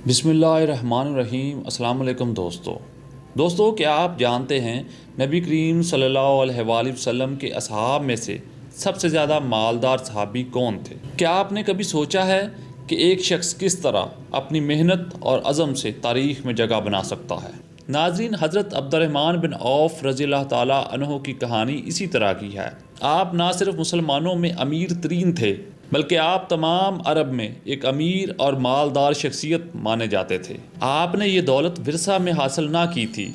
بسم اللہ الرحمن الرحیم۔ السلام علیکم دوستو، کیا آپ جانتے ہیں نبی کریم صلی اللہ علیہ وآلہ وسلم کے اصحاب میں سے سب سے زیادہ مالدار صحابی کون تھے؟ کیا آپ نے کبھی سوچا ہے کہ ایک شخص کس طرح اپنی محنت اور عزم سے تاریخ میں جگہ بنا سکتا ہے؟ ناظرین، حضرت عبد الرحمن بن عوف رضی اللہ تعالیٰ عنہ کی کہانی اسی طرح کی ہے۔ آپ نہ صرف مسلمانوں میں امیر ترین تھے بلکہ آپ تمام عرب میں ایک امیر اور مالدار شخصیت مانے جاتے تھے۔ آپ نے یہ دولت ورثہ میں حاصل نہ کی تھی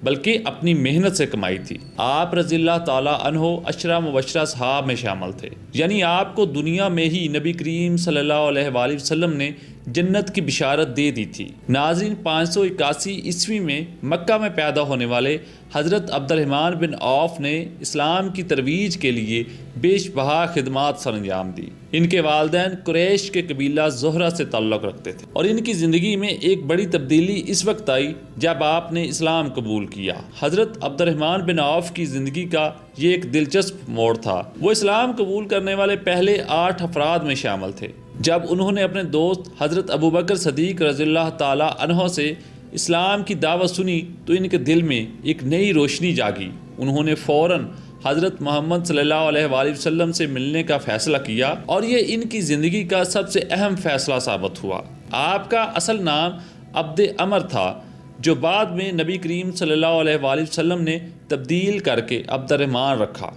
بلکہ اپنی محنت سے کمائی تھی۔ آپ رضی اللہ تعالیٰ عنہ عشرہ مبشرہ صحاب میں شامل تھے، یعنی آپ کو دنیا میں ہی نبی کریم صلی اللہ علیہ وآلہ وسلم نے جنت کی بشارت دے دی تھی۔ ناظرین، 581 عیسوی میں مکہ میں پیدا ہونے والے حضرت عبد الرحمن بن عوف نے اسلام کی ترویج کے لیے بیش بہا خدمات سر انجام دی۔ ان کے والدین قریش کے قبیلہ زہرہ سے تعلق رکھتے تھے اور ان کی زندگی میں ایک بڑی تبدیلی اس وقت آئی جب آپ نے اسلام قبول کیا۔ حضرت عبد الرحمن بن عوف کی زندگی کا یہ ایک دلچسپ موڑ تھا۔ وہ اسلام قبول کرنے والے پہلے 8 افراد میں شامل تھے۔ جب انہوں نے اپنے دوست حضرت ابوبکر صدیق رضی اللہ تعالیٰ عنہ سے اسلام کی دعوت سنی تو ان کے دل میں ایک نئی روشنی جاگی۔ انہوں نے فوراً حضرت محمد صلی اللہ علیہ وآلہ وسلم سے ملنے کا فیصلہ کیا اور یہ ان کی زندگی کا سب سے اہم فیصلہ ثابت ہوا۔ آپ کا اصل نام عبد عمر تھا، جو بعد میں نبی کریم صلی اللہ علیہ وآلہ وسلم نے تبدیل کر کے عبد الرحمن رکھا۔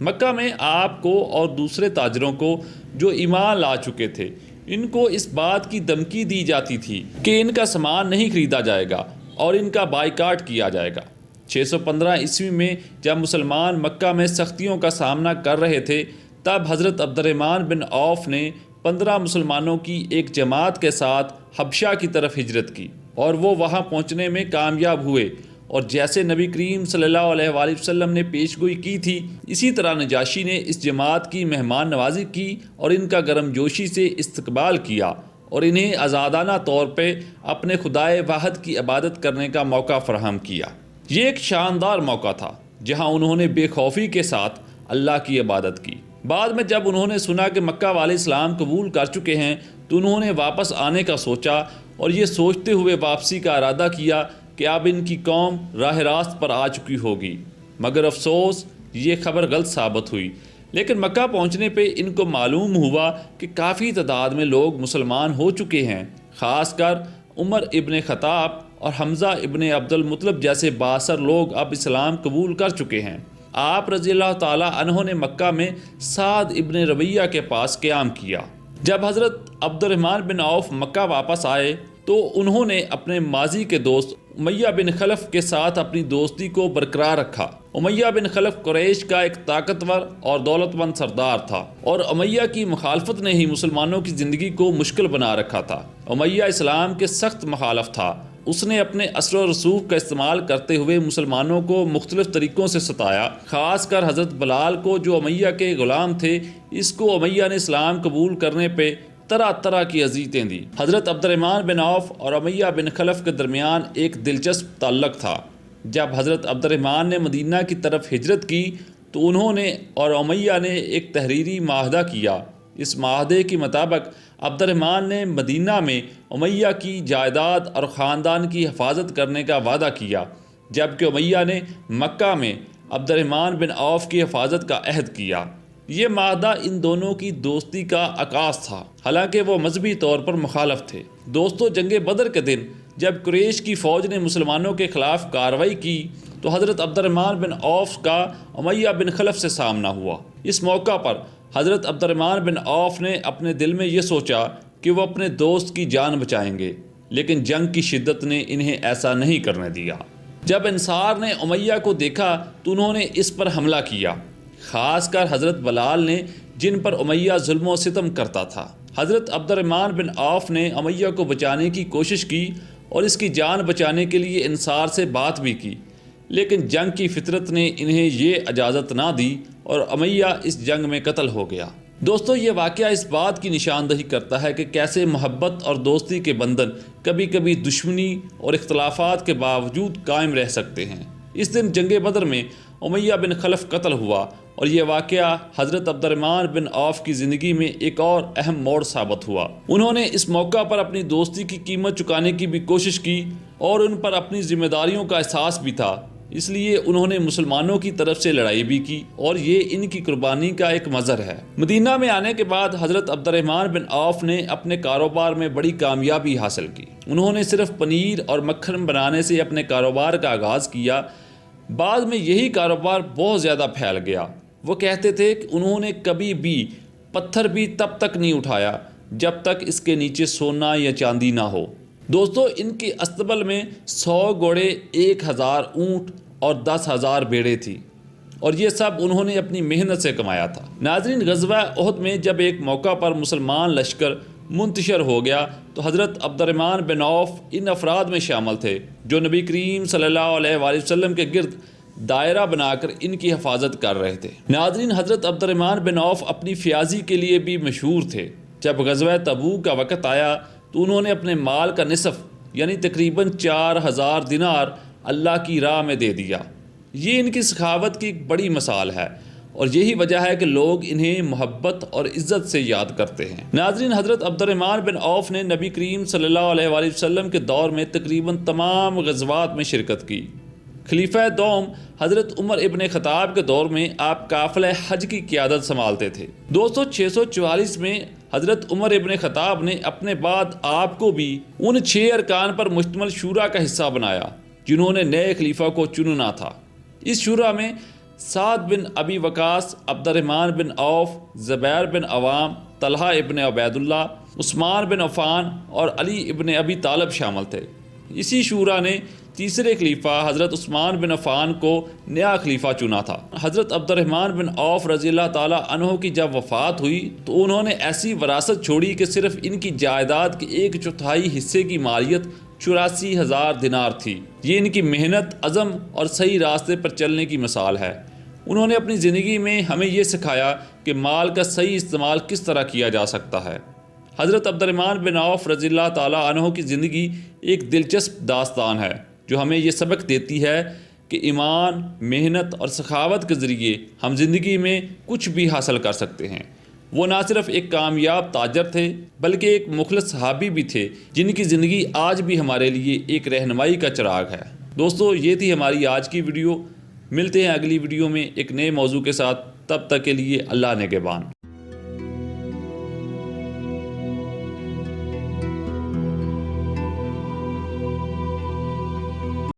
مکہ میں آپ کو اور دوسرے تاجروں کو جو ایمان لا چکے تھے، ان کو اس بات کی دھمکی دی جاتی تھی کہ ان کا سامان نہیں خریدا جائے گا اور ان کا بائیکاٹ کیا جائے گا۔ 615 عیسوی میں جب مسلمان مکہ میں سختیوں کا سامنا کر رہے تھے، تب حضرت عبد الرحمن بن عوف نے 15 مسلمانوں کی ایک جماعت کے ساتھ حبشہ کی طرف ہجرت کی اور وہ وہاں پہنچنے میں کامیاب ہوئے، اور جیسے نبی کریم صلی اللہ علیہ وآلہ وسلم نے پیش گوئی کی تھی، اسی طرح نجاشی نے اس جماعت کی مہمان نوازی کی اور ان کا گرم جوشی سے استقبال کیا اور انہیں آزادانہ طور پہ اپنے خدائے واحد کی عبادت کرنے کا موقع فراہم کیا۔ یہ ایک شاندار موقع تھا جہاں انہوں نے بے خوفی کے ساتھ اللہ کی عبادت کی۔ بعد میں جب انہوں نے سنا کہ مکہ والے اسلام قبول کر چکے ہیں تو انہوں نے واپس آنے کا سوچا اور یہ سوچتے ہوئے واپسی کا ارادہ کیا کہ اب ان کی قوم راہ راست پر آ چکی ہوگی، مگر افسوس یہ خبر غلط ثابت ہوئی۔ لیکن مکہ پہنچنے پہ ان کو معلوم ہوا کہ کافی تعداد میں لوگ مسلمان ہو چکے ہیں، خاص کر عمر ابن خطاب اور حمزہ ابن عبد المطلب جیسے بااثر لوگ اب اسلام قبول کر چکے ہیں۔ آپ رضی اللہ تعالیٰ عنہ نے مکہ میں سعد ابن ربیہ کے پاس قیام کیا۔ جب حضرت عبد الرحمن بن عوف مکہ واپس آئے تو انہوں نے اپنے ماضی کے دوست امیہ بن خلف کے ساتھ اپنی دوستی کو برقرار رکھا۔ امیہ بن خلف قریش کا ایک طاقتور اور دولت مند سردار تھا اور امیہ کی مخالفت نے ہی مسلمانوں کی زندگی کو مشکل بنا رکھا تھا۔ امیہ اسلام کے سخت مخالف تھا۔ اس نے اپنے اثر و رسوخ کا استعمال کرتے ہوئے مسلمانوں کو مختلف طریقوں سے ستایا، خاص کر حضرت بلال کو جو امیہ کے غلام تھے۔ اس کو امیہ نے اسلام قبول کرنے پہ طرح طرح کی اذیتیں دی۔ حضرت عبد الرحمن بن عوف اور امیہ بن خلف کے درمیان ایک دلچسپ تعلق تھا۔ جب حضرت عبد الرحمن نے مدینہ کی طرف ہجرت کی تو انہوں نے اور امیہ نے ایک تحریری معاہدہ کیا۔ اس معاہدے کے مطابق عبد الرحمن نے مدینہ میں امیہ کی جائیداد اور خاندان کی حفاظت کرنے کا وعدہ کیا، جبکہ امیہ نے مکہ میں عبد الرحمن بن عوف کی حفاظت کا عہد کیا۔ یہ معاہدہ ان دونوں کی دوستی کا عکاس تھا، حالانکہ وہ مذہبی طور پر مخالف تھے۔ دوستو، جنگ بدر کے دن جب قریش کی فوج نے مسلمانوں کے خلاف کارروائی کی تو حضرت عبد الرحمن بن عوف کا امیہ بن خلف سے سامنا ہوا۔ اس موقع پر حضرت عبد الرحمن بن عوف نے اپنے دل میں یہ سوچا کہ وہ اپنے دوست کی جان بچائیں گے، لیکن جنگ کی شدت نے انہیں ایسا نہیں کرنے دیا۔ جب انصار نے امیہ کو دیکھا تو انہوں نے اس پر حملہ کیا، خاص کر حضرت بلال نے، جن پر امیہ ظلم و ستم کرتا تھا۔ حضرت عبد الرحمن بن عوف نے امیہ کو بچانے کی کوشش کی اور اس کی جان بچانے کے لیے انصار سے بات بھی کی، لیکن جنگ کی فطرت نے انہیں یہ اجازت نہ دی اور امیہ اس جنگ میں قتل ہو گیا۔ دوستو، یہ واقعہ اس بات کی نشاندہی کرتا ہے کہ کیسے محبت اور دوستی کے بندھن کبھی کبھی دشمنی اور اختلافات کے باوجود قائم رہ سکتے ہیں۔ اس دن جنگ بدر میں امیہ بن خلف قتل ہوا اور یہ واقعہ حضرت عبد الرحمن بن عوف کی زندگی میں ایک اور اہم موڑ ثابت ہوا۔ انہوں نے اس موقع پر اپنی دوستی کی قیمت چکانے کی بھی کوشش کی اور ان پر اپنی ذمہ داریوں کا احساس بھی تھا، اس لیے انہوں نے مسلمانوں کی طرف سے لڑائی بھی کی اور یہ ان کی قربانی کا ایک مظہر ہے۔ مدینہ میں آنے کے بعد حضرت عبد الرحمن بن عوف نے اپنے کاروبار میں بڑی کامیابی حاصل کی۔ انہوں نے صرف پنیر اور مکھن بنانے سے اپنے کاروبار کا آغاز کیا، بعد میں یہی کاروبار بہت زیادہ پھیل گیا۔ وہ کہتے تھے کہ انہوں نے کبھی بھی پتھر بھی تب تک نہیں اٹھایا جب تک اس کے نیچے سونا یا چاندی نہ ہو۔ دوستو، ان کے استبل میں 100 گھوڑے، 1000 اونٹ اور 10,000 بھیڑیں تھی، اور یہ سب انہوں نے اپنی محنت سے کمایا تھا۔ ناظرین، غزوہ احد میں جب ایک موقع پر مسلمان لشکر منتشر ہو گیا تو حضرت عبد الرحمن بن عوف ان افراد میں شامل تھے جو نبی کریم صلی اللہ علیہ وآلہ وسلم کے گرد دائرہ بنا کر ان کی حفاظت کر رہے تھے۔ ناظرین، حضرت عبد الرحمن بن عوف اپنی فیاضی کے لیے بھی مشہور تھے۔ جب غزوہ تبوک کا وقت آیا تو انہوں نے اپنے مال کا نصف یعنی تقریباً 4000 دینار اللہ کی راہ میں دے دیا۔ یہ ان کی سخاوت کی ایک بڑی مثال ہے اور یہی وجہ ہے کہ لوگ انہیں محبت اور عزت سے یاد کرتے ہیں۔ ناظرین، حضرت عبد الرحمن بن عوف نے نبی کریم صلی اللہ علیہ وآلہ وسلم کے دور میں تقریباً تمام غزوات میں شرکت کی۔ خلیفہ دوم حضرت عمر ابن خطاب کے دور میں آپ قافلہ حج کی قیادت سنبھالتے تھے۔ دوستو، 644 میں حضرت عمر ابن خطاب نے اپنے بعد آپ کو بھی ان 6 ارکان پر مشتمل شورا کا حصہ بنایا جنہوں نے نئے خلیفہ کو چننا تھا۔ اس شورا میں سعد بن ابی وقاص، عبد الرحمن بن عوف، زبیر بن عوام، طلحہ ابن عبید اللہ، عثمان بن عفان اور علی ابن ابی طالب شامل تھے۔ اسی شورا نے تیسرے خلیفہ حضرت عثمان بن عفان کو نیا خلیفہ چنا تھا۔ حضرت عبد الرحمن بن عوف رضی اللہ تعالیٰ عنہ کی جب وفات ہوئی تو انہوں نے ایسی وراثت چھوڑی کہ صرف ان کی جائیداد کے 1/4 حصے کی مالیت 84,000 دینار تھی۔ یہ ان کی محنت، عزم اور صحیح راستے پر چلنے کی مثال ہے۔ انہوں نے اپنی زندگی میں ہمیں یہ سکھایا کہ مال کا صحیح استعمال کس طرح کیا جا سکتا ہے۔ حضرت عبد الرحمن بن عوف رضی اللہ تعالیٰ عنہ کی زندگی ایک دلچسپ داستان ہے جو ہمیں یہ سبق دیتی ہے کہ ایمان، محنت اور سخاوت کے ذریعے ہم زندگی میں کچھ بھی حاصل کر سکتے ہیں۔ وہ نہ صرف ایک کامیاب تاجر تھے بلکہ ایک مخلص صحابی بھی تھے جن کی زندگی آج بھی ہمارے لیے ایک رہنمائی کا چراغ ہے۔ دوستو، یہ تھی ہماری آج کی ویڈیو۔ ملتے ہیں اگلی ویڈیو میں ایک نئے موضوع کے ساتھ، تب تک کے لیے اللہ نگہبان۔